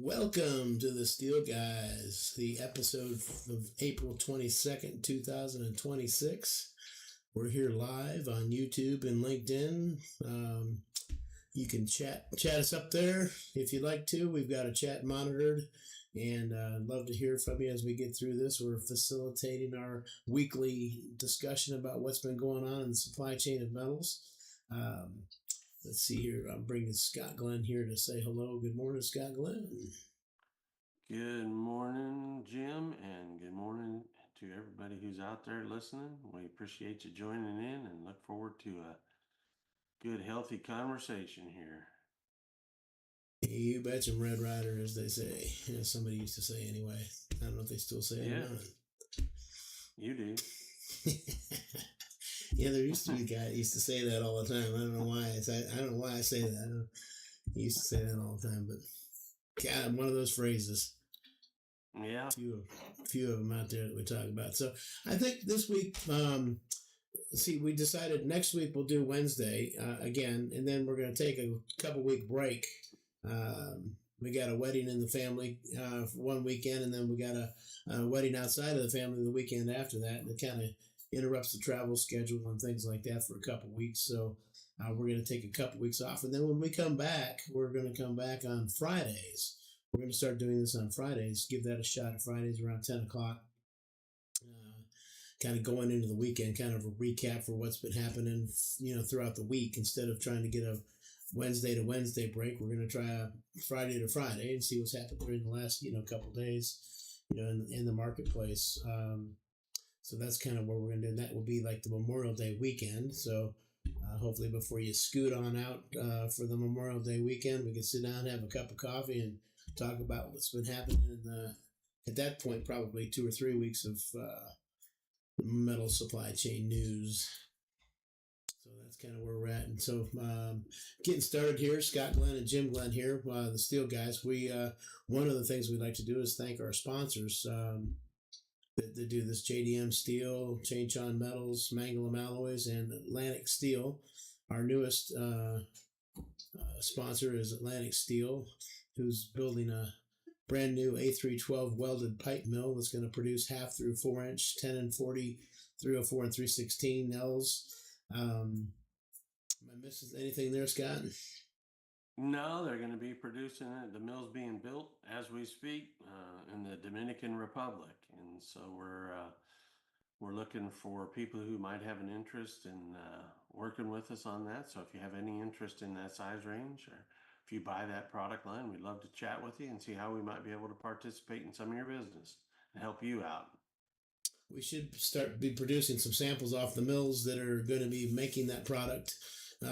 Welcome to the Steel Guys, the episode of April 22nd, 2026. We're here live on YouTube and LinkedIn. You can chat us up there if you'd like to. We've got a chat monitored, and I'd love to hear from you as we get through this. We're facilitating our weekly discussion about what's been going on in the supply chain of metals. Let's see here. I'm bringing Scott Glenn here to say hello. Good morning, Scott Glenn. Good morning, Jim, and good morning to everybody who's out there listening. We appreciate you joining in and look forward to a good, healthy conversation here. You bet some Red Rider, as they say. Yeah, somebody used to say anyway. I don't know if they still say it or not. You do. Yeah, there used to be a guy that used to say that all the time. I don't know why. I don't know why I say that. He used to say that all the time, but God, one of those phrases. Yeah. Few of them out there that we talk about. So I think this week, we decided next week we'll do Wednesday again, and then we're going to take a couple week break. We got a wedding in the family for one weekend, and then we got a wedding outside of the family the weekend after that, and it kind of interrupts the travel schedule and things like that for a couple weeks. So we're going to take a couple weeks off, and then when we come back, we're going to come back on Fridays. We're going to start doing this on Fridays. Give that a shot at Fridays around 10 o'clock. Kind of going into the weekend, kind of a recap for what's been happening, throughout the week. Instead of trying to get a Wednesday to Wednesday break, we're going to try a Friday to Friday and see what's happened during the last, couple days, in the marketplace. So that's kind of what we're going to do. And that will be like the Memorial Day weekend. So hopefully before you scoot on out for the Memorial Day weekend, we can sit down, have a cup of coffee, and talk about what's been happening at that point, probably 2 or 3 weeks of metal supply chain news. So that's kind of where we're at. And so getting started here, Scott Glenn and Jim Glenn here, the Steel Guys. We one of the things we like to do is thank our sponsors that do this: JDM Steel, Chain Metals, Mangum Alloys, and Atlantic Steel. Our newest sponsor is Atlantic Steel, who's building a brand new A312 welded pipe mill that's going to produce half through 4-inch, 10 and 40, 304 and 316 Ls. Am I missing anything there, Scott? No, they're going to be producing it. The mill's being built as we speak in the Dominican Republic, and so we're looking for people who might have an interest in working with us on that. So if you have any interest in that size range, or if you buy that product line, we'd love to chat with you and see how we might be able to participate in some of your business and help you out. We should be producing some samples off the mills that are going to be making that product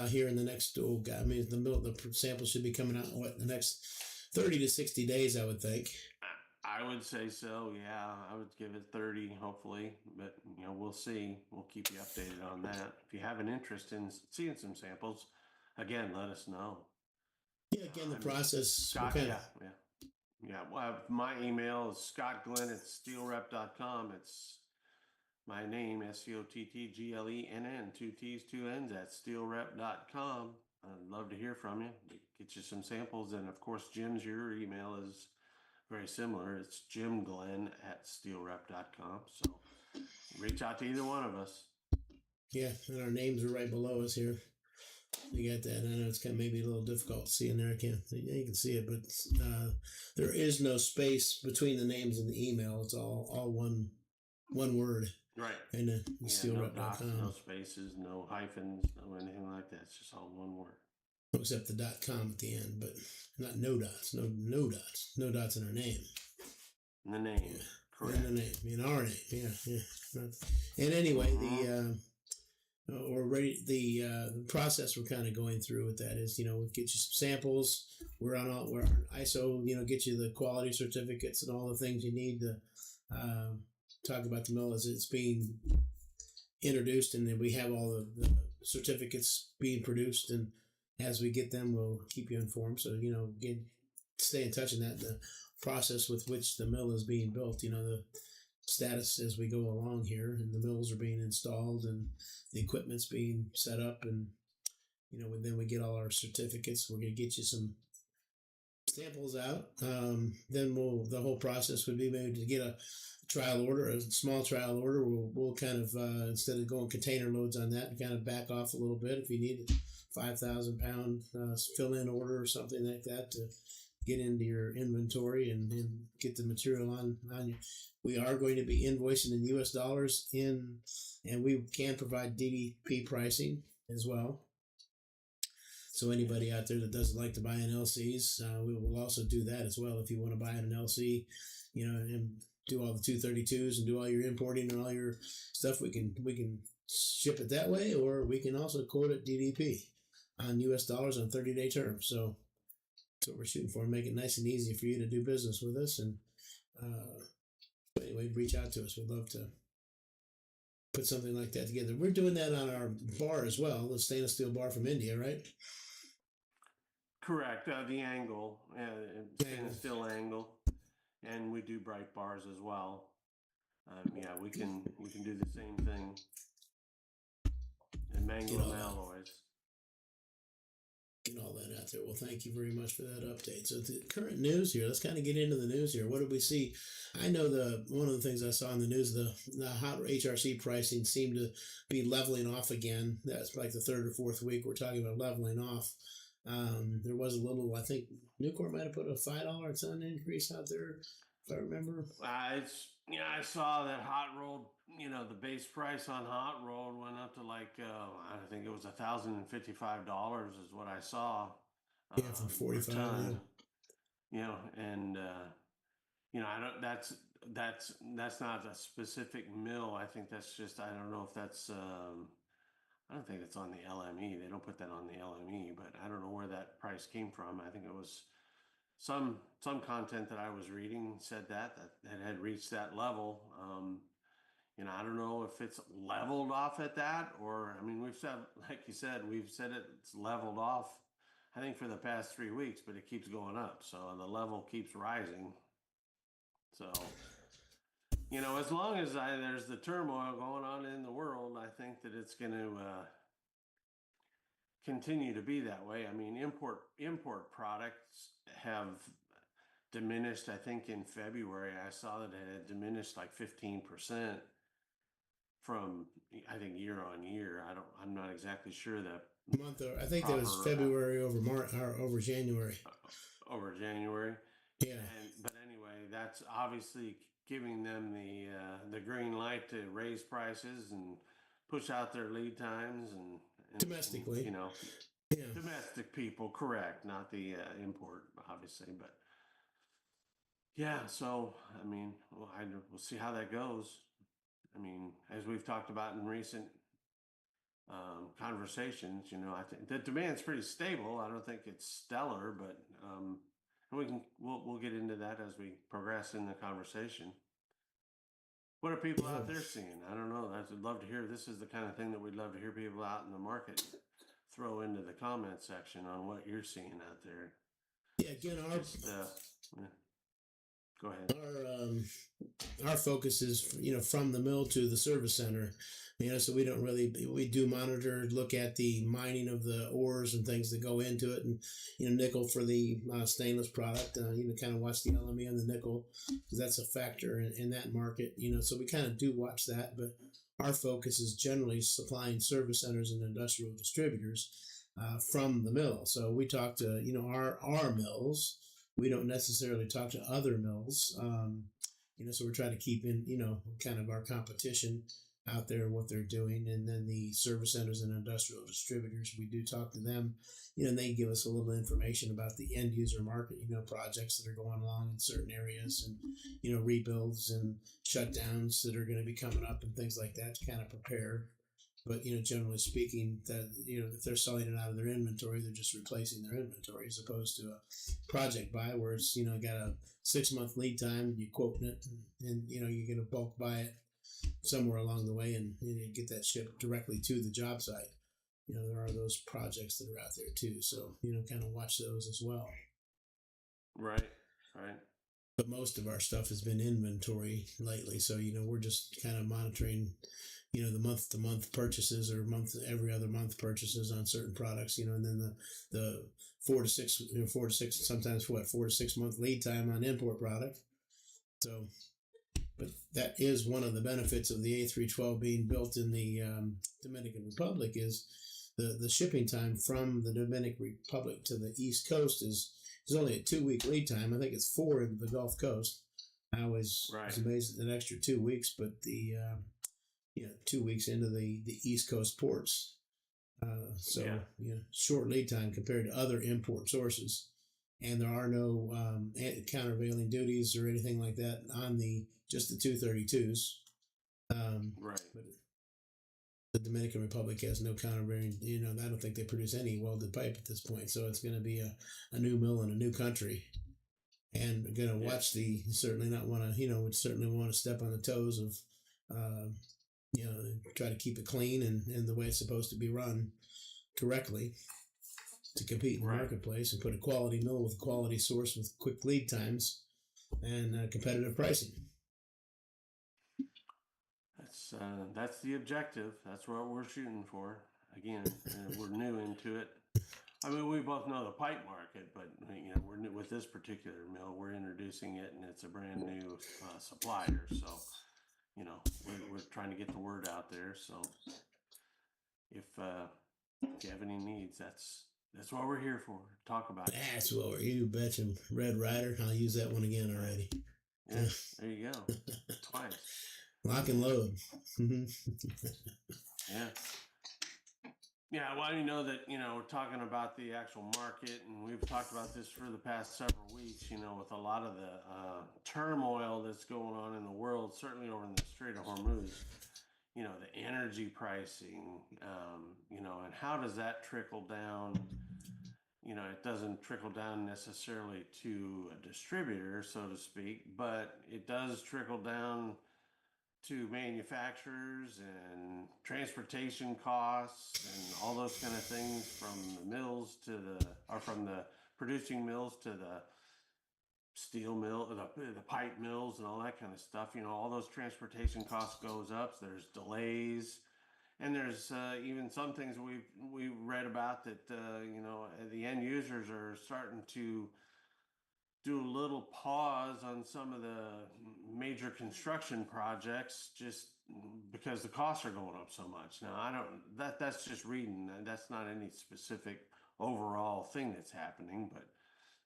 here in the next, the samples should be coming out the next 30 to 60 days, I would think. I would say so, yeah. I would give it 30, hopefully, but we'll see. We'll keep you updated on that. If you have an interest in seeing some samples, again, let us know. Yeah, again, the process. Scott, yeah. Well, my email is scottglenn@steelrep.com. It's my name, SCOTTGLENN, 2 T's, 2 N's, at steelrep.com. I'd love to hear from you. Get you some samples. And of course, Jim's, your email is very similar. It's jimglenn@steelrep.com. So reach out to either one of us. Yeah, and our names are right below us here. You got that. I know it's kind of maybe a little difficult to see in there. You can see it, but there is no space between the names and the email. It's all one word. Right. And steelrep.com. No dots, no spaces, no hyphens, no anything like that. It's just all one word. Except the .com at the end, but not no dots. No dots. No dots in our name. In the name. Yeah. Correct. In the name. In our name. Yeah. And anyway, the process we're kind of going through with that is, we'll get you some samples. We're on ISO, get you the quality certificates and all the things you need to talk about the mill as it's being introduced, and then we have all the certificates being produced, and as we get them, we'll keep you informed. So, stay in touch in that, the process with which the mill is being built, the status as we go along here, and the mills are being installed and the equipment's being set up, and then we get all our certificates. We're going to get you some samples out. Then the whole process would be maybe to get a trial order, a small trial order. We'll kind of instead of going container loads on that, kind of back off a little bit if you need a 5,000 pound fill in order or something like that to get into your inventory and get the material on you. We are going to be invoicing in U.S. dollars and we can provide DDP pricing as well. So anybody out there that doesn't like to buy in LCs, we will also do that as well. If you want to buy an LC, and do all the 232s and do all your importing and all your stuff, we can ship it that way, or we can also quote it DDP on U.S. dollars on 30-day terms. So that's what we're shooting for, and make it nice and easy for you to do business with us. And anyway, reach out to us. We'd love to put something like that together. We're doing that on our bar as well, the stainless steel bar from India, right? Correct. The angle, stainless steel angle, and we do bright bars as well. We can do the same thing. And mango alloys. Get all that out there. Well, thank you very much for that update. So the current news here, let's kind of get into the news here. What did we see? I know one of the things I saw in the news, the hot HRC pricing seemed to be leveling off again. That's like the third or fourth week we're talking about leveling off. There was a little, I think Nucor might have put a $5 ton increase out there, if I remember. I saw that hot rolled, the base price on hot rolled went up to like, I think it was $1,055 is what I saw. Yeah, from 45. I don't, that's not a specific mill. I think that's just, I don't know if that's, I don't think it's on the LME. They don't put that on the LME, but I don't know where that price came from. I think it was some content that I was reading said that had reached that level. I don't know if it's leveled off at that, or we've said, like you said, it's leveled off, I think, for the past 3 weeks, but it keeps going up. So the level keeps rising. So, as long as there's the turmoil going on in the world, I think that it's going to continue to be that way. Import products have diminished. I think in February I saw that it had diminished like 15% from, I think, year on year. I'm not exactly sure that month. I think that was February over March or over January. Over January. Yeah. But anyway, that's obviously giving them the green light to raise prices and push out their lead times and domestically, domestic people, correct, not the import, obviously, but yeah. So we'll see how that goes. As we've talked about in recent conversations, I think the demand's pretty stable. I don't think it's stellar, but we'll get into that as we progress in the conversation. What are people out there seeing? I don't know. I'd love to hear. This is the kind of thing that we'd love to hear people out in the market throw into the comment section on what you're seeing out there. Yeah, again, go ahead. Our focus is, from the mill to the service center. So we do monitor, look at the mining of the ores and things that go into it, and nickel for the stainless product. Kind of watch the LME on the nickel because that's a factor in that market. So we kind of do watch that, but our focus is generally supplying service centers and industrial distributors from the mill. So we talk to our mills. We don't necessarily talk to other mills. So we're trying to keep in kind of our competition out there, what they're doing, and then the service centers and industrial distributors, we do talk to them, and they give us a little information about the end user market, projects that are going along in certain areas, and rebuilds and shutdowns that are going to be coming up and things like that to kind of prepare. But generally speaking, that if they're selling it out of their inventory, they're just replacing their inventory as opposed to a project buy where it's got a 6-month lead time and you're quoting it, and you're going to bulk buy it somewhere along the way and get that shipped directly to the job site. There are those projects that are out there too. So, kind of watch those as well. Right. But most of our stuff has been inventory lately. So, we're just kind of monitoring, the month to month purchases or every other month purchases on certain products, and then the 4 to 6, sometimes 4 to 6 month lead time on import product. So, but that is one of the benefits of the A312 being built in the Dominican Republic is the shipping time from the Dominican Republic to the East Coast is only a 2 week lead time. I think it's 4 in the Gulf Coast. I was amazed at an extra 2 weeks, but the 2 weeks into the East Coast ports. Short lead time compared to other import sources. And there are no countervailing duties or anything like that on just the 232s. Right. But the Dominican Republic has no countervailing. I don't think they produce any welded pipe at this point. So it's going to be a new mill in a new country. And we're going to watch certainly not want to, would certainly want to step on the toes of, try to keep it clean and the way it's supposed to be run correctly to compete in the marketplace and put a quality mill with a quality source with quick lead times and competitive pricing. That's the objective. That's what we're shooting for. Again, we're new into it. I mean, we both know the pipe market, but we're new with this particular mill. We're introducing it, and it's a brand new supplier. So, we're trying to get the word out there. So, if you have any needs, that's what we're here for. Talk about it. That's what you betcha. Red Rider. I'll use that one again already. Yeah, there you go. Twice. Lock and load. Yeah. Yeah, well, that, we're talking about the actual market, and we've talked about this for the past several weeks, with a lot of the turmoil that's going on in the world, certainly over in the Strait of Hormuz, the energy pricing, and how does that trickle down? It doesn't trickle down necessarily to a distributor, so to speak, but it does trickle down to manufacturers and transportation costs and all those kind of things from the mills from the producing mills to the steel mill, the pipe mills and all that kind of stuff. All those transportation costs goes up. There's delays, and there's even some things we read about that the end users are starting to do a little pause on some of the major construction projects just because the costs are going up so much. Now, that's just reading. That's not any specific overall thing that's happening, but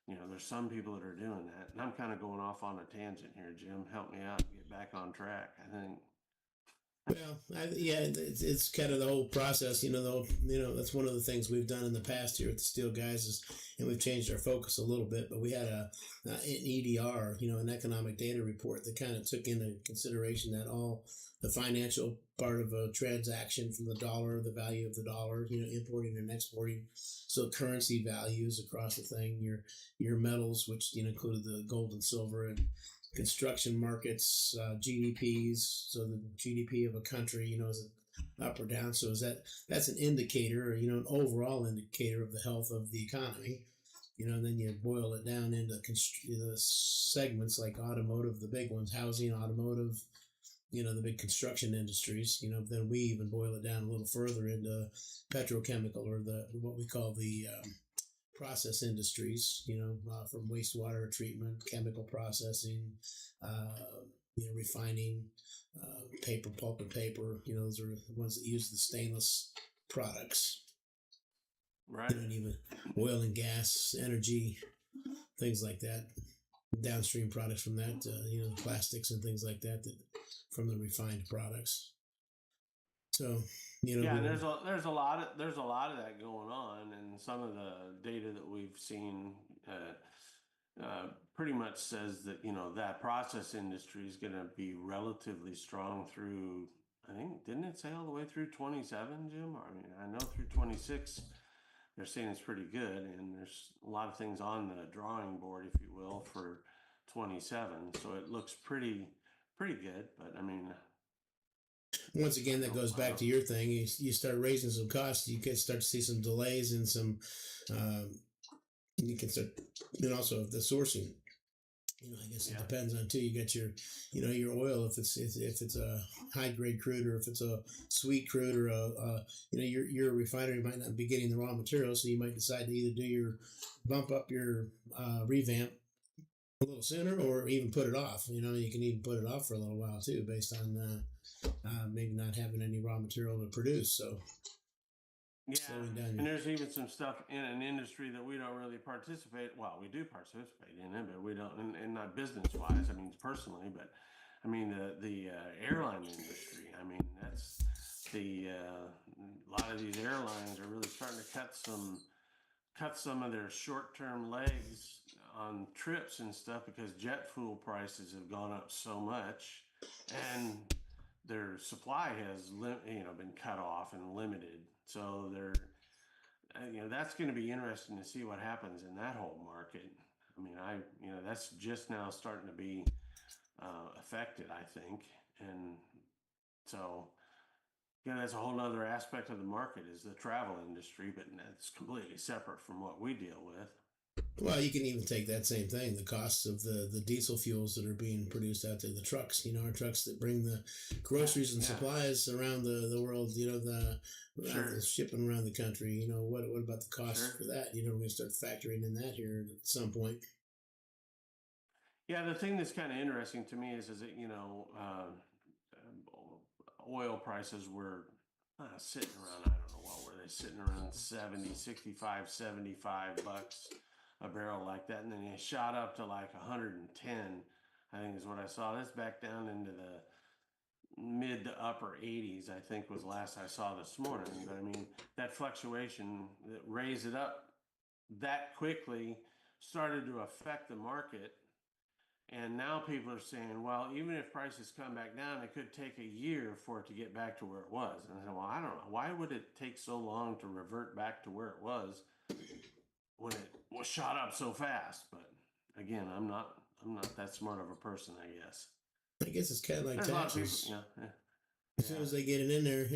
there's some people that are doing that. And I'm kind of going off on a tangent here, Jim. Help me out, get back on track. I think. Well, it's kind of the whole process, that's one of the things we've done in the past here at the Steel Guys and we've changed our focus a little bit, but we had an EDR, an economic data report that kind of took into consideration that all the financial part of a transaction from the dollar, the value of the dollar, importing and exporting. So currency values across the thing, your metals, which, included the gold and silver and construction markets, GDPs, so the GDP of a country, is it up or down? So that's an indicator, an overall indicator of the health of the economy. And then you boil it down into the segments like automotive, the big ones, housing, automotive, the big construction industries. Then we even boil it down a little further into petrochemical or what we call the process industries, from wastewater treatment, chemical processing, refining, paper, pulp and paper, those are the ones that use the stainless products. Right. And even oil and gas, energy, things like that. Downstream products from that, plastics and things like that from the refined products. So, there's a lot of that going on, and some of the data that we've seen pretty much says that that process industry is going to be relatively strong through. I think didn't it say all the way through 27, Jim? I mean, I know through 26. They're saying it's pretty good, and there's a lot of things on the drawing board, if you will, for 27. So it looks pretty good. But I mean, once again, that goes back to your thing. You start raising some costs, you can start to see some delays and some. You can start, and also the sourcing I guess it Yeah. depends on too. You got your oil, if it's a high grade crude, or if it's a sweet crude, or your refinery might not be getting the raw material, so you might decide to either bump up your revamp a little sooner, or even put it off. You can even put it off for a little while too, based on maybe not having any raw material to produce. So Yeah, slowing down and there's even some stuff in an industry that we don't really participate. Well, we do participate in it, but we don't, and not business wise. I mean, personally, but I mean the airline industry. I mean, that's a lot of these airlines are really starting to cut some of their short term legs on trips and stuff because jet fuel prices have gone up so much, and their supply has been cut off and limited. So that's going to be interesting to see what happens in that whole market. I mean, that's just now starting to be affected, I think, and so that's a whole other aspect of the market is the travel industry, but that's completely separate from what we deal with. Well, you can even take that same thing, the costs of the diesel fuels that are being produced out there, the trucks, our trucks that bring the groceries and supplies around the world, the shipping around the country, what about the cost for that? We're going to start factoring in that here at some point. Yeah, the thing that's kind of interesting to me is that, oil prices were sitting around, I don't know, what were they sitting around 70, 65, 75 bucks a barrel like that, and then it shot up to like 110, I think is what I saw. That's back down into the mid to upper 80s, I think was last I saw this morning. But I mean, that fluctuation that raised it up that quickly started to affect the market. And now people are saying, well, even if prices come back down, it could take a year for it to get back to where it was. And I said, well, I don't know. Why would it take so long to revert back to where it was when it was shot up so fast? But again, I'm not that smart of a person, I guess. I guess it's kind of like There's taxes. Yeah. As soon as they get it in there,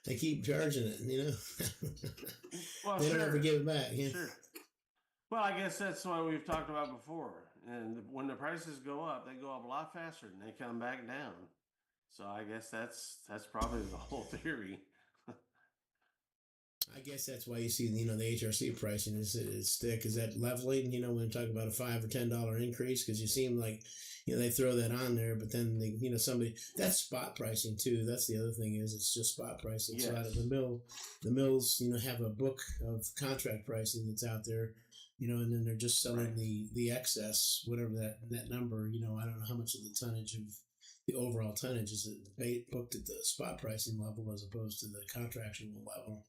they keep charging it, Well, they don't ever give it back. Yeah. Sure. Well, I guess that's what we've talked about before. And when the prices go up, they go up a lot faster than they come back down. So I guess that's probably the whole theory. I guess that's why you see, the HRC pricing is stick. Is that leveling? When we talk about a $5 or $10 increase, because you seem like, they throw that on there, but then they, somebody, that's spot pricing too. That's the other thing is it's just spot pricing. Yes. So out of the mills, have a book of contract pricing that's out there, and then they're just selling the excess, whatever that number, I don't know how much of the tonnage of the overall tonnage is booked at the spot pricing level as opposed to the contractual level.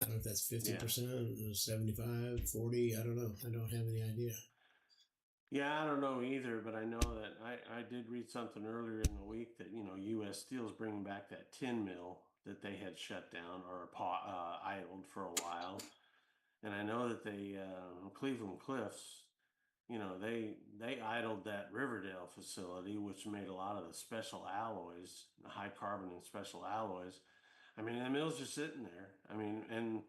I don't know if that's 50%, 75, 40. I don't know. I don't have any idea. Yeah, I don't know either, but I know that I did read something earlier in the week that, U.S. Steel is bringing back that tin mill that they had shut down or idled for a while. And I know that they, Cleveland Cliffs, they idled that Riverdale facility, which made a lot of the special alloys, the high carbon and special alloys. I mean, the mill's just sitting there. I mean, and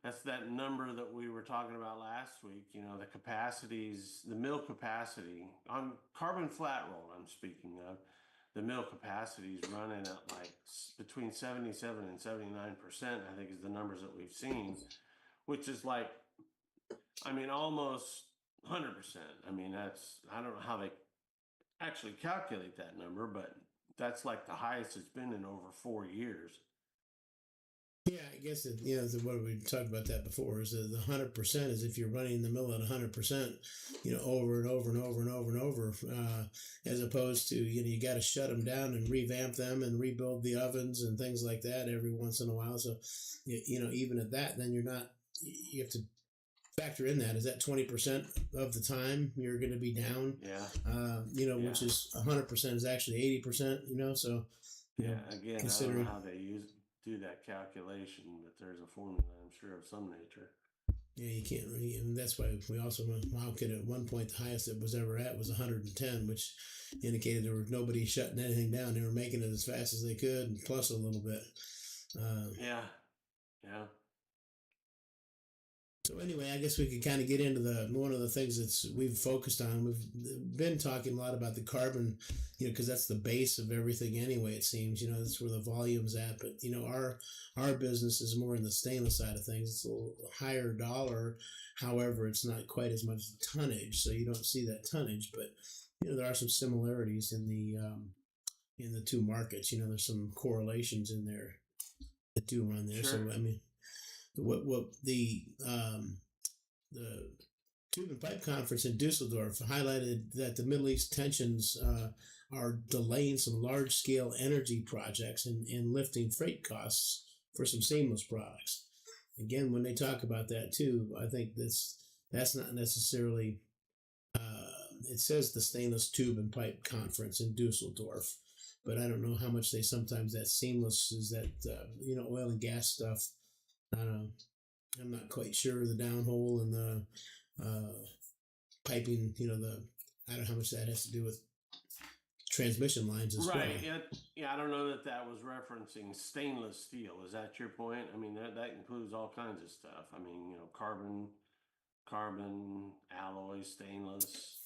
that's that number that we were talking about last week, the capacities, the mill capacity on carbon flat roll, I'm speaking of, the mill capacity is running at like between 77 and 79%, I think is the numbers that we've seen, which is like, I mean, almost 100%. I mean, I don't know how they actually calculate that number, but that's like the highest it's been in over 4 years. Yeah, I guess what we talked about that before is the 100% is if you're running the mill at 100%, over and over and over and over and over, as opposed to you got to shut them down and revamp them and rebuild the ovens and things like that every once in a while. So, even at that, then you have to factor in that. Is that 20% of the time you're going to be down? Yeah. Which is 100% is actually 80%. So again, considering I don't know how they do that calculation, but there's a formula, I'm sure, of some nature. Yeah, you can't really, and that's why we also went, wow, at one point the highest it was ever at was 110, which indicated there was nobody shutting anything down. They were making it as fast as they could, plus a little bit. Yeah. So anyway, I guess we could kind of get into the one of the things that's we've focused on. We've been talking a lot about the carbon, because that's the base of everything anyway. It seems, that's where the volume's at. But our business is more in the stainless side of things. It's a little higher dollar, however, it's not quite as much tonnage, so you don't see that tonnage. But there are some similarities in the two markets. There's some correlations in there that do run there. Sure. So I mean, what the Tube and Pipe Conference in Dusseldorf highlighted that the Middle East tensions are delaying some large-scale energy projects and lifting freight costs for some seamless products. Again, when they talk about that too, I think that's not necessarily. It says the Stainless Tube and Pipe Conference in Dusseldorf, but I don't know how much they sometimes that seamless is that oil and gas stuff. I'm not quite sure the downhole and the piping. I don't know how much that has to do with transmission lines as well. Right. Yeah. I don't know that was referencing stainless steel. Is that your point? I mean, that includes all kinds of stuff. I mean, carbon, alloy, stainless.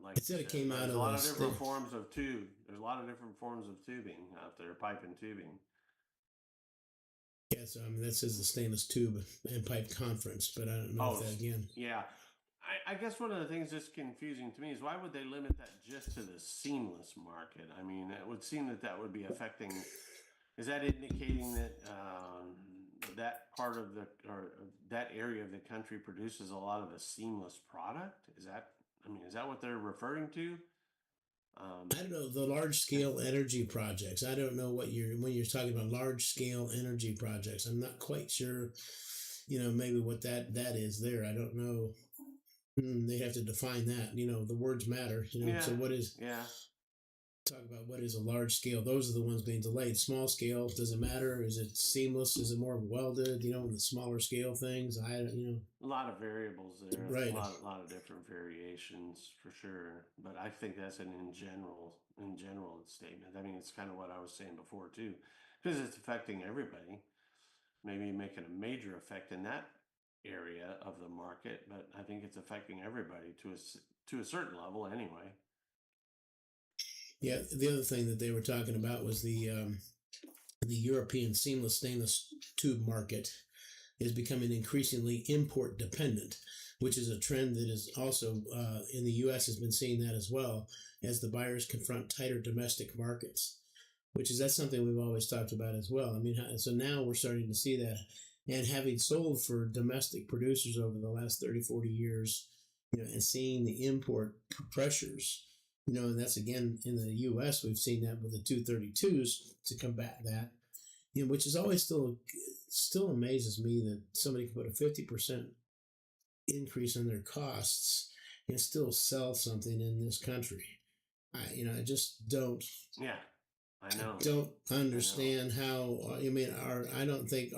Like it said, it came out of a lot of different forms of tube. There's a lot of different forms of tubing out there, pipe and tubing. Yeah, so I mean that says the Stainless Tube and Pipe Conference, but I don't know if that again. Yeah, I guess one of the things that's confusing to me is why would they limit that just to the seamless market? I mean, it would seem that would be affecting. Is that indicating that that part of that area of the country produces a lot of the seamless product? Is that what they're referring to? I don't know the large scale energy projects. I don't know when you're talking about large scale energy projects. I'm not quite sure. Maybe what that is there. I don't know. They have to define that. The words matter. So what is? Yeah. Talk about what is a large scale. Those are the ones being delayed. Small scale, does it matter? Is it seamless? Is it more welded? The smaller scale things. A lot of variables there. Right. A lot of different variations for sure. But I think that's an in general statement. I mean, it's kind of what I was saying before too, because it's affecting everybody. Maybe making a major effect in that area of the market, but I think it's affecting everybody to a certain level anyway. Yeah, the other thing that they were talking about was the European seamless stainless tube market is becoming increasingly import dependent, which is a trend that is also in the U.S. has been seeing that as well as the buyers confront tighter domestic markets, that's something we've always talked about as well. I mean, so now we're starting to see that, and having sold for domestic producers over the last 30, 40 years, and seeing the import pressures. And that's again in the U.S. We've seen that with the 232s to combat that, which is always still amazes me that somebody can put a 50% increase in their costs and still sell something in this country. I just don't. Yeah, I know. Don't understand how. I don't think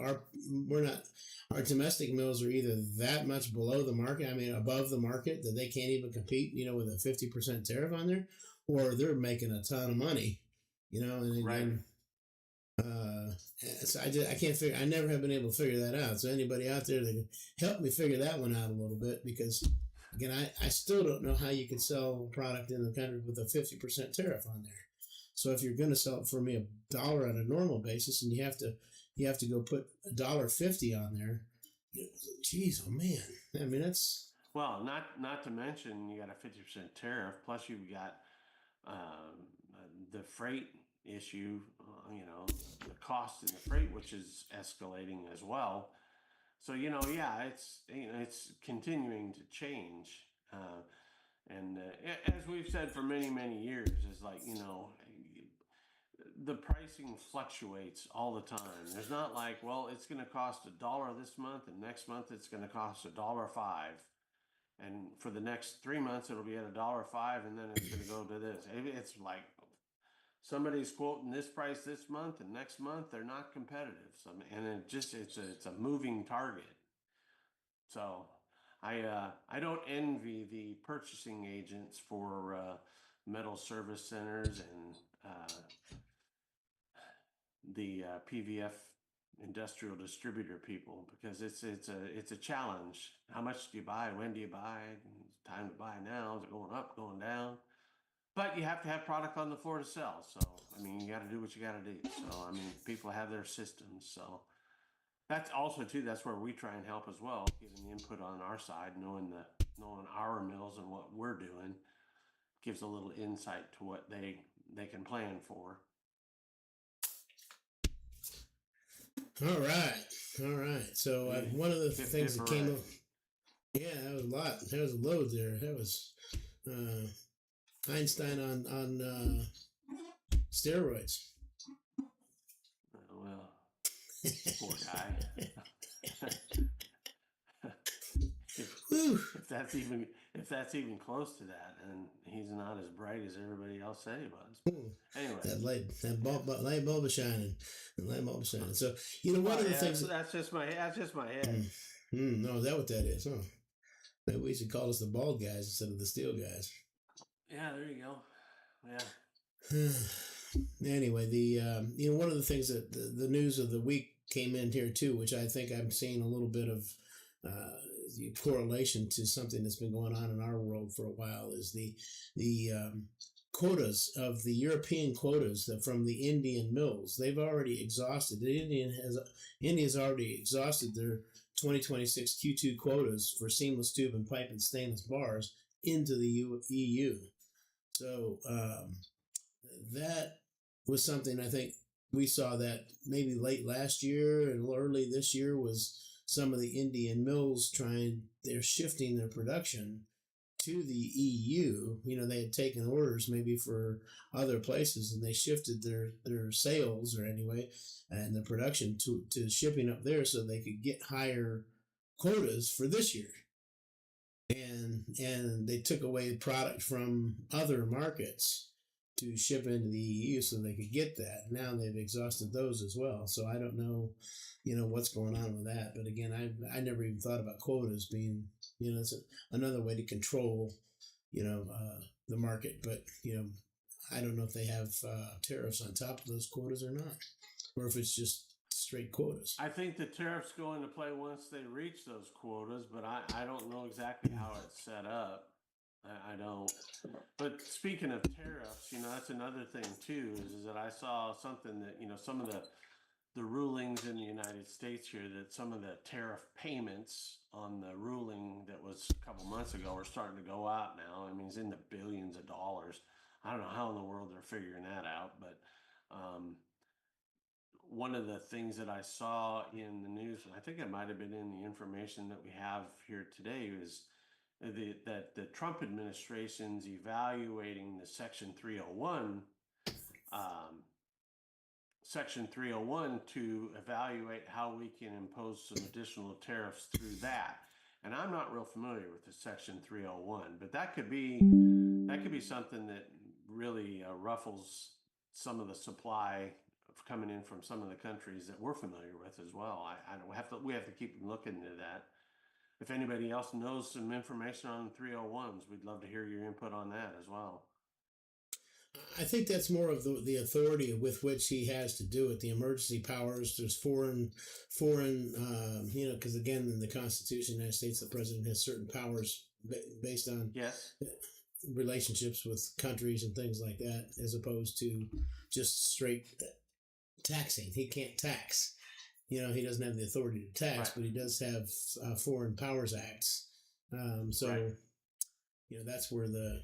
our domestic mills are either that much below the market, above the market, that they can't even compete, with a 50% tariff on there, or they're making a ton of money, Right. So I can't figure. I never have been able to figure that out. So anybody out there that can help me figure that one out a little bit, because again, I still don't know how you can sell a product in the country with a 50% tariff on there. So if you're going to sell it for me $1 on a normal basis, and you have to go put $1.50 on there, geez, oh man. I mean, that's... Well, not to mention you got a 50% tariff, plus you've got the freight issue, the cost in the freight, which is escalating as well. So, it's continuing to change. And as we've said for many, many years, it's like, the pricing fluctuates all the time. There's not like, well, it's going to cost $1 this month, and next month it's going to cost $1.05, and for the next 3 months it'll be at $1.05, and then it's going to go to this. It's like somebody's quoting this price this month, and next month they're not competitive. So, and it's a moving target. So I don't envy the purchasing agents for metal service centers and the PVF industrial distributor people, because it's a challenge. How much do you buy? When do you buy? It's time to buy now. Is it going up, going down? But you have to have product on the floor to sell. So I mean, you got to do what you got to do. So I mean, people have their systems. So that's also too. That's where we try and help as well, giving the input on our side, knowing our mills and what we're doing, gives a little insight to what they can plan for. All right. So one of the things that came up, yeah, that was a lot. That was a load there. That was Einstein on steroids. Well, poor guy. if that's even close to that, and he's not as bright as everybody else said he was. Anyway, that light bulb is shining. The light bulb is shining. So one of the things that's just my head. No, is that what that is? Huh? Maybe we should call us the bald guys instead of the steel guys. Yeah, there you go. Yeah. Anyway, the one of the things that the news of the week came in here too, which I think I'm seeing a little bit of correlation to something that's been going on in our world for a while, is the quotas of the European quotas from the Indian mills. They've already exhausted. India's already exhausted their 2026 Q2 quotas for seamless tube and pipe and stainless bars into the EU. So that was something I think we saw that maybe late last year and early this year, was some of the Indian mills they're shifting their production to the EU. They had taken orders maybe for other places, and they shifted their sales, or anyway, and the production to shipping up there so they could get higher quotas for this year. And they took away product from other markets to ship into the EU so they could get that. Now they've exhausted those as well. So I don't know, what's going on with that. But again, I never even thought about quotas being, it's another way to control, the market. But, I don't know if they have tariffs on top of those quotas or not, or if it's just straight quotas. I think the tariffs go into play once they reach those quotas, but I don't know exactly how it's set up. I don't. But speaking of tariffs, that's another thing too, is that I saw something that, some of the rulings in the United States here, that some of the tariff payments on the ruling that was a couple months ago are starting to go out now. I mean, it's in the billions of dollars. I don't know how in the world they're figuring that out, but one of the things that I saw in the news, and I think it might have been in the information that we have here today, is that the Trump administration's evaluating the Section 301 to evaluate how we can impose some additional tariffs through that. And I'm not real familiar with the Section 301, but that could be something that really ruffles some of the supply coming in from some of the countries that we're familiar with as well. We have to keep looking into that. If anybody else knows some information on 301s, we'd love to hear your input on that as well. I think that's more of the authority with which he has to do it. The emergency powers, there's foreign, because again, in the Constitution of the United States, the president has certain powers based on relationships with countries and things like that, as opposed to just straight taxing. He can't tax. He doesn't have the authority to tax, right, but he does have Foreign Powers Acts. Right. That's where the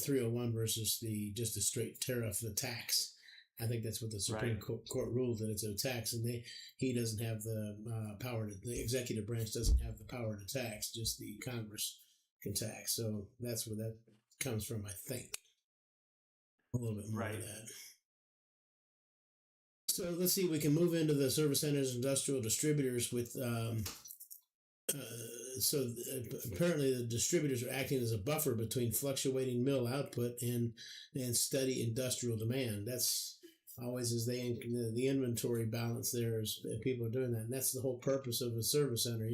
301 versus just a straight tariff, the tax. I think that's what the Supreme Court ruled, that it's a tax, and he doesn't have the power. The executive branch doesn't have the power to tax. Just the Congress can tax. So that's where that comes from, I think. A little bit more of that. So let's see, we can move into the service centers, industrial distributors with, apparently the distributors are acting as a buffer between fluctuating mill output and steady industrial demand. That's always the inventory balance there, is people are doing that. And that's the whole purpose of a service center,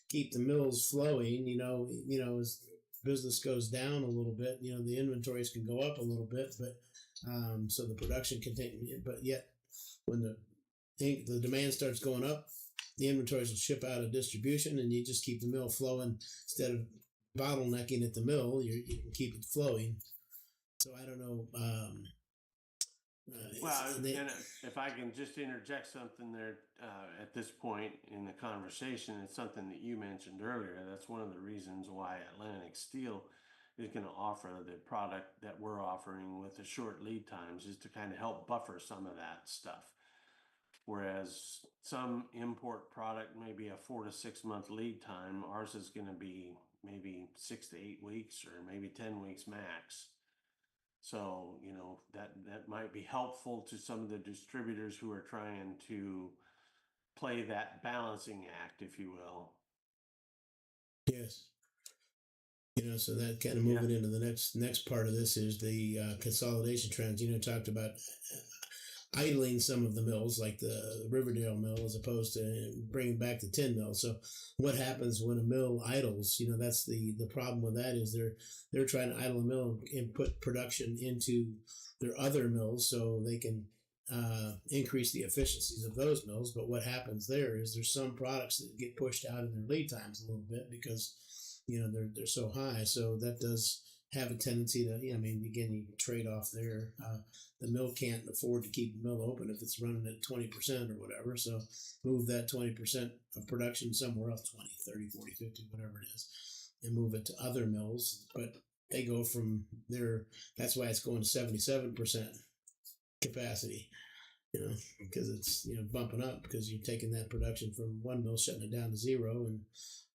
keep the mills flowing, as business goes down a little bit, the inventories can go up a little bit, but so the production can take, but yet when the the demand starts going up, the inventories will ship out of distribution, and you just keep the mill flowing instead of bottlenecking at the mill. You can keep it flowing. So I don't know. Well, and if I can just interject something there at this point in the conversation, it's something that you mentioned earlier. That's one of the reasons why Atlantic Steel is going to offer the product that we're offering with the short lead times, is to kind of help buffer some of that stuff. Whereas some import product may be a 4 to 6 month lead time, ours is going to be maybe 6 to 8 weeks or maybe 10 weeks max. So, that might be helpful to some of the distributors who are trying to play that balancing act, if you will. Yes. So that kind of moving into the next part of this is the consolidation trends. Talked about idling some of the mills, like the Riverdale mill, as opposed to bringing back the tin mill. So what happens when a mill idles? That's the problem with that, is they're trying to idle a mill and put production into their other mills so they can increase the efficiencies of those mills. But what happens there is there's some products that get pushed out in their lead times a little bit because they're so high. So that does have a tendency to, again, you trade off there. The mill can't afford to keep the mill open if it's running at 20% or whatever. So move that 20% of production somewhere else, 20, 30, 40, 50, whatever it is, and move it to other mills. But they go from there. That's why it's going to 77% capacity, because it's, bumping up, because you're taking that production from one mill, shutting it down to zero, and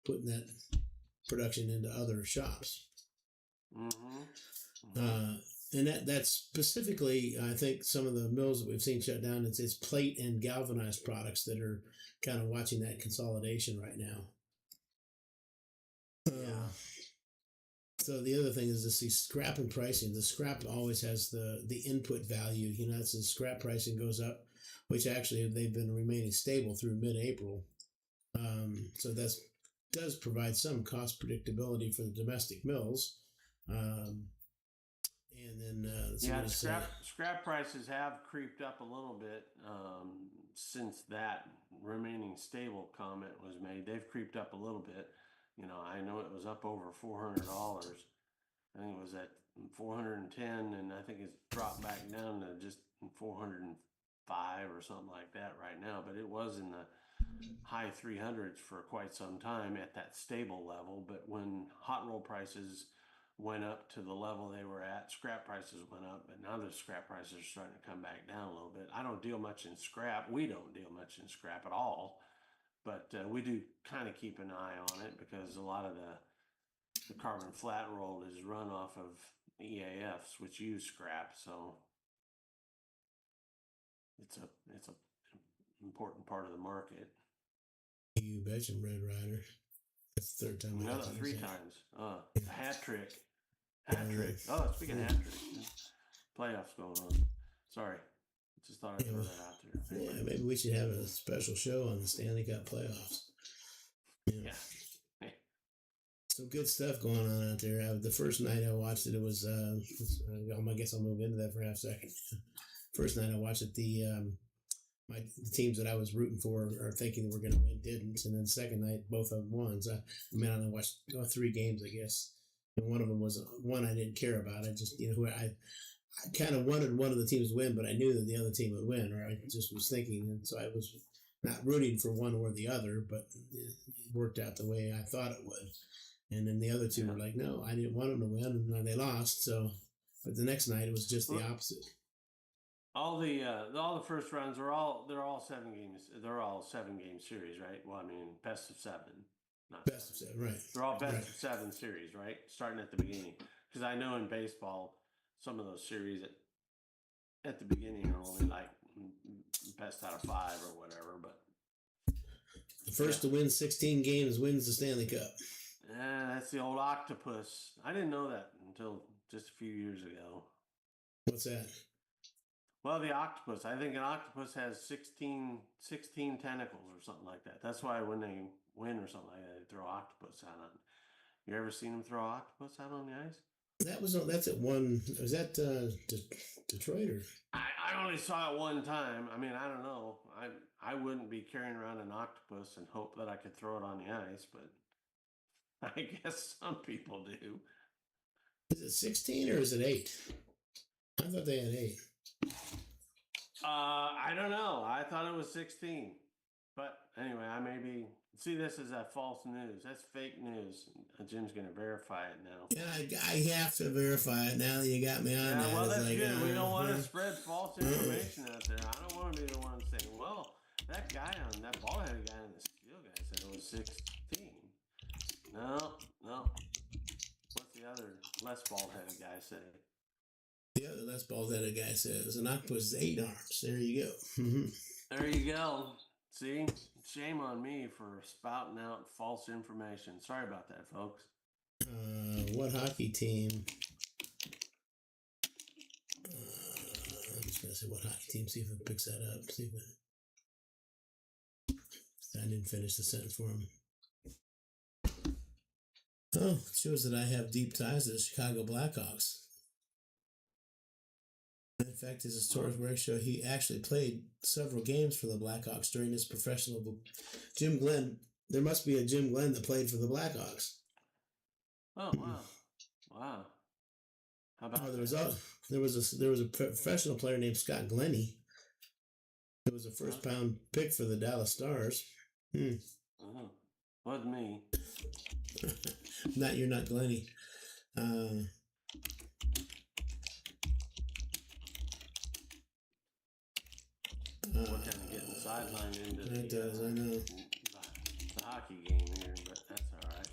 putting that production into other shops. And that's specifically, I think, some of the mills that we've seen shut down, it's plate and galvanized products that are kind of watching that consolidation right now. So the other thing is to see scrap and pricing. The scrap always has the input value. That's as scrap pricing goes up, which actually they've been remaining stable through mid-April. So that does provide some cost predictability for the domestic mills. And then scrap prices have creeped up a little bit since that remaining stable comment was made. They've creeped up a little bit. I know it was up over $400. I think it was at 410, and I think it's dropped back down to just 405 or something like that right now. But it was in the high 300s for quite some time at that stable level. But when hot roll prices went up to the level they were at, scrap prices went up, but now the scrap prices are starting to come back down a little bit. I don't deal much in scrap. We don't deal much in scrap at all, but we do kind of keep an eye on it, because a lot of the carbon flat rolled is run off of EAFs, which use scrap. So it's a important part of the market. You betcha, Red Rider. That's the third time. Another 3 times. A hat trick. Oh, speaking of hat trick, playoffs going on. Sorry, just thought I'd throw that out there. Anyway. Yeah, maybe we should have a special show on the Stanley Cup playoffs. Yeah. Some good stuff going on out there. The first night I watched it, it was, I guess I'll move into that for half a second. First night I watched it, the teams that I was rooting for or thinking were going to win didn't. And then second night, both of them won. So, I only watched 3 games, I guess. And one of them was one I didn't care about. I just, I kind of wanted one of the teams to win, but I knew that the other team would win, or I just was thinking. And so I was not rooting for one or the other, but it worked out the way I thought it would. And then the other two were like, no, I didn't want them to win, and then they lost. So, but the next night it was just the opposite. All the first rounds they're all 7 games. They're all 7-game series, right? Well, I mean, best of 7, not best of 7, right? They're all best of 7 series, right? Starting at the beginning, because I know in baseball some of those series at the beginning are only like best out of 5 or whatever. But the first to win 16 games wins the Stanley Cup. Yeah, that's the old octopus. I didn't know that until just a few years ago. What's that? Well, the octopus. I think an octopus has 16 tentacles or something like that. That's why when they win or something like that, they throw octopus out on. You ever seen them throw octopus out on the ice? That's at one. Was that Detroit or? I only saw it one time. I mean, I don't know. I wouldn't be carrying around an octopus and hope that I could throw it on the ice, but I guess some people do. Is it 16 or is it 8? I thought they had 8. I don't know. I thought it was 16. But anyway, I may be. See, this is that false news. That's fake news. Jim's going to verify it now. Yeah, I have to verify it now that you got me on Yeah, that. well, It's that's like, good. We don't want to spread false information out there. I don't want to be the one saying, well, that ball-headed guy and the steel guy said it was 16. No. What's the other less bald-headed guy say? The other less bald-headed guy says an octopus is 8 arms. There you go. There you go. See? Shame on me for spouting out false information. Sorry about that, folks. What hockey team? I'm just going to say what hockey team. See if it picks that up. See if it... I didn't finish the sentence for him. Oh, it shows that I have deep ties to the Chicago Blackhawks. In fact, his historic work show he actually played several games for the Blackhawks during his professional. Jim Glenn. There must be a Jim Glenn that played for the Blackhawks. Oh wow! Wow. How about there was a professional player named Scott Glennie. It was a first round pick for the Dallas Stars. Wasn't me. You're not Glennie. We're kind of getting sidelined into I know. The hockey game here, but that's all right.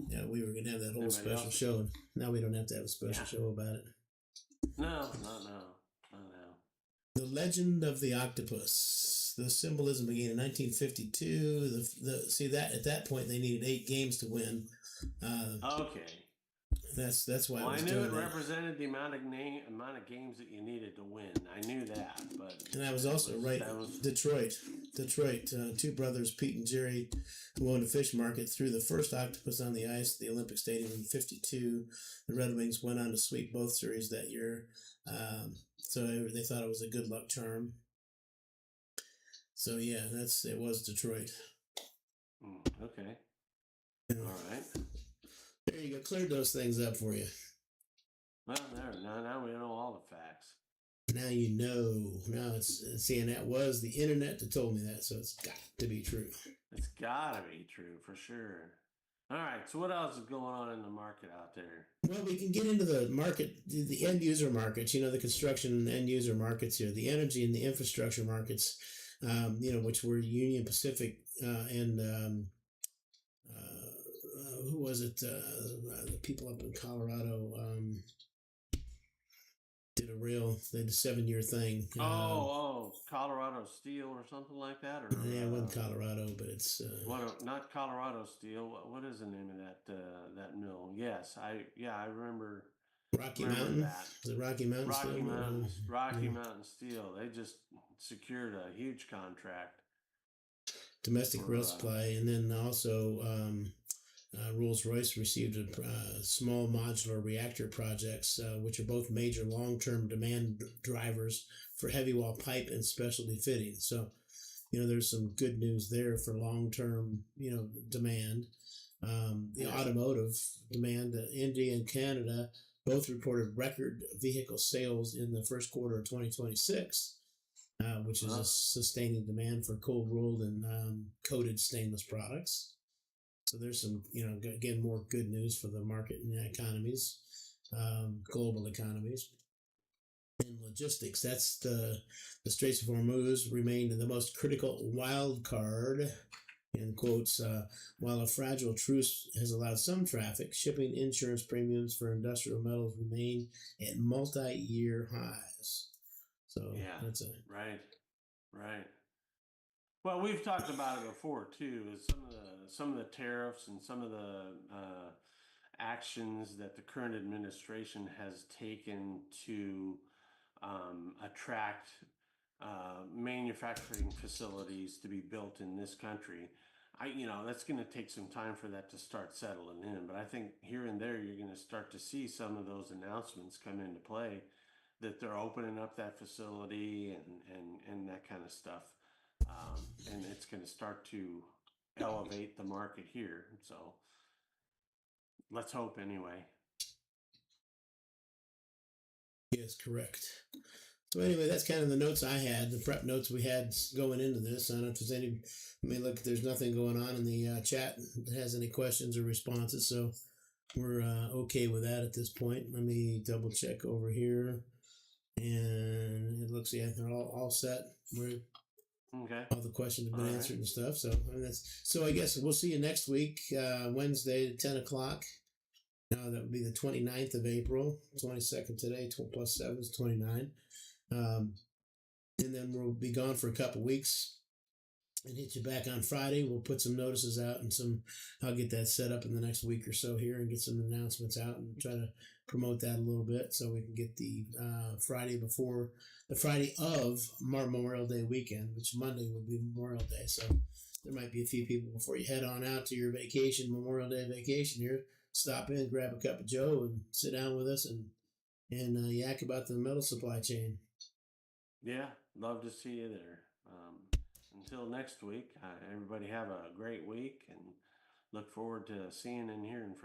Yeah, we were going to have that whole special show. Now we don't have to have a special show about it. No, not now. The Legend of the Octopus. The symbolism began in 1952. See that at that point they needed 8 games to win. Okay. That's why. Well, I knew it represented the amount of games that you needed to win. I knew that, and I was also right. Detroit. 2 brothers, Pete and Jerry, who owned a fish market, threw the first octopus on the ice at the Olympic Stadium in '52. The Red Wings went on to sweep both series that year, so they thought it was a good luck charm. So yeah, it was Detroit. Okay. Yeah. All right. There you go. Cleared those things up for you. Well, now we know all the facts. Now you know. Now and that was the internet that told me that, so it's got to be true. It's got to be true for sure. All right. So what else is going on in the market out there? Well, we can get into the market, the end user markets. The construction and end user markets here, the energy and the infrastructure markets. Which were Union Pacific and. Who was it? The people up in Colorado did a 7-year thing. Colorado Steel or something like that, or it wasn't Colorado, but it's not Colorado Steel. What is the name of that mill? Yes, I remember. Rocky Mountain. That. Is it Rocky Mountain? Rocky Mountain Steel. They just secured a huge contract. Domestic rail supply, and then also. Rolls-Royce received small modular reactor projects, which are both major long-term demand drivers for heavy wall pipe and specialty fitting. So, there's some good news there for long-term, demand. The automotive demand, India and Canada both reported record vehicle sales in the first quarter of 2026, which is a sustaining demand for cold-rolled and coated stainless products. So there's some, again, more good news for the market and economies, global economies. In logistics, that's the Straits of Hormuz remained the most critical wild card, in quotes, while a fragile truce has allowed some traffic, shipping insurance premiums for industrial metals remain at multi-year highs. So that's right. Well, we've talked about it before too. Is some of the tariffs and some of the actions that the current administration has taken to attract manufacturing facilities to be built in this country. that's going to take some time for that to start settling in. But I think here and there, you're going to start to see some of those announcements come into play that they're opening up that facility and that kind of stuff. And it's going to start to elevate the market here. So let's hope anyway. Yes, correct. So anyway, that's kind of the notes I had, the prep notes we had going into this. I don't know if there's any. I mean, look, there's nothing going on in the chat that has any questions or responses, so we're okay with that at this point. Let me double check over here, and it looks they're all set. We're Okay. all the questions have been answered and stuff. So I mean, I guess we'll see you next week, Wednesday at 10:00. That would be the 29th of April, 22nd today, plus 7 is 29. And then we'll be gone for a couple weeks and hit you back on Friday. We'll put some notices out and I'll get that set up in the next week or so here and get some announcements out and try to promote that a little bit so we can get the Friday of Memorial Day weekend, which Monday would be Memorial Day. So there might be a few people before you head on out to your vacation, Memorial Day vacation here. Stop in, grab a cup of Joe, and sit down with us and yak about the metal supply chain. Yeah, love to see you there. Until next week, everybody have a great week and look forward to seeing and hearing from you.